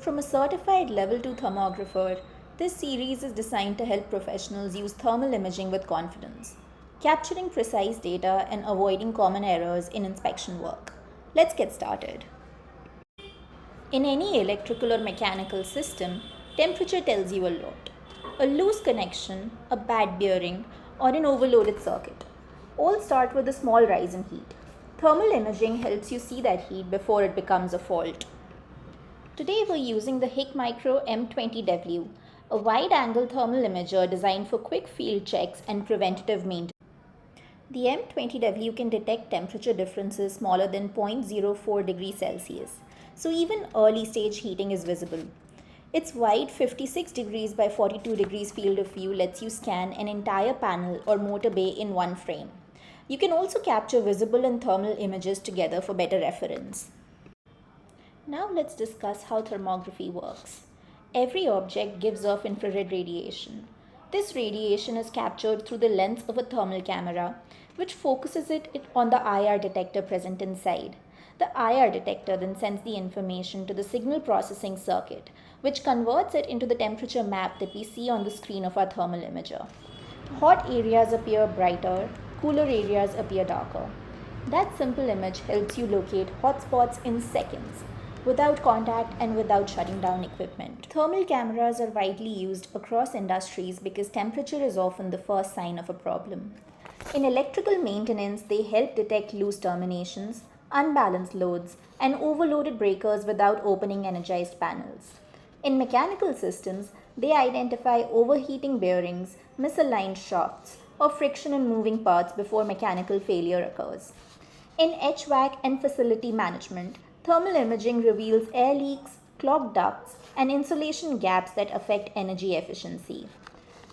From a certified level 2 thermographer, this series is designed to help professionals use thermal imaging with confidence, capturing precise data and avoiding common errors in inspection work. Let's get started. In any electrical or mechanical system, temperature tells you a lot. A loose connection, a bad bearing, or an overloaded circuit all start with a small rise in heat. Thermal imaging helps you see that heat before it becomes a fault. Today we're using the Hikmicro M20W, a wide-angle thermal imager designed for quick field checks and preventative maintenance. The M20W can detect temperature differences smaller than 0.04 degrees Celsius, so even early stage heating is visible. Its wide 56 degrees by 42 degrees field of view lets you scan an entire panel or motor bay in one frame. You can also capture visible and thermal images together for better reference. Now let's discuss how thermography works. Every object gives off infrared radiation. This radiation is captured through the lens of a thermal camera, which focuses it on the IR detector present inside. The IR detector then sends the information to the signal processing circuit, which converts it into the temperature map that we see on the screen of our thermal imager. Hot areas appear brighter, cooler areas appear darker. That simple image helps you locate hot spots in seconds, without contact and without shutting down equipment. Thermal cameras are widely used across industries because temperature is often the first sign of a problem. In electrical maintenance, they help detect loose terminations, unbalanced loads, and overloaded breakers without opening energized panels. In mechanical systems, they identify overheating bearings, misaligned shafts, or friction in moving parts before mechanical failure occurs. In HVAC and facility management, thermal imaging reveals air leaks, clogged ducts, and insulation gaps that affect energy efficiency.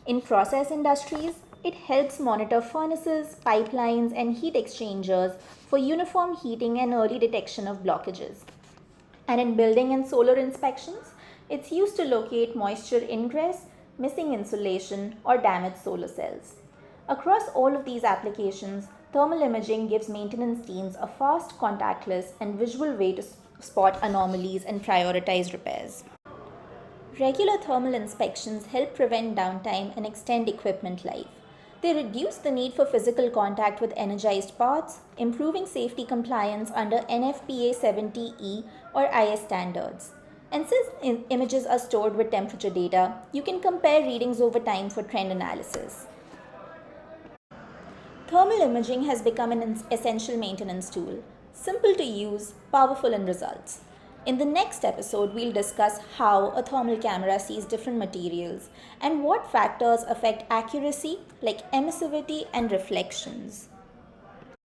In process industries, it helps monitor furnaces, pipelines, and heat exchangers for uniform heating and early detection of blockages. And in building and solar inspections, it's used to locate moisture ingress, missing insulation, or damaged solar cells. Across all of these applications, thermal imaging gives maintenance teams a fast, contactless, and visual way to spot anomalies and prioritize repairs. Regular thermal inspections help prevent downtime and extend equipment life. They reduce the need for physical contact with energized parts, improving safety compliance under NFPA 70E or IS standards. And since images are stored with temperature data, you can compare readings over time for trend analysis. Thermal imaging has become an essential maintenance tool, simple to use, powerful in results. In the next episode, we'll discuss how a thermal camera sees different materials and what factors affect accuracy like emissivity and reflections.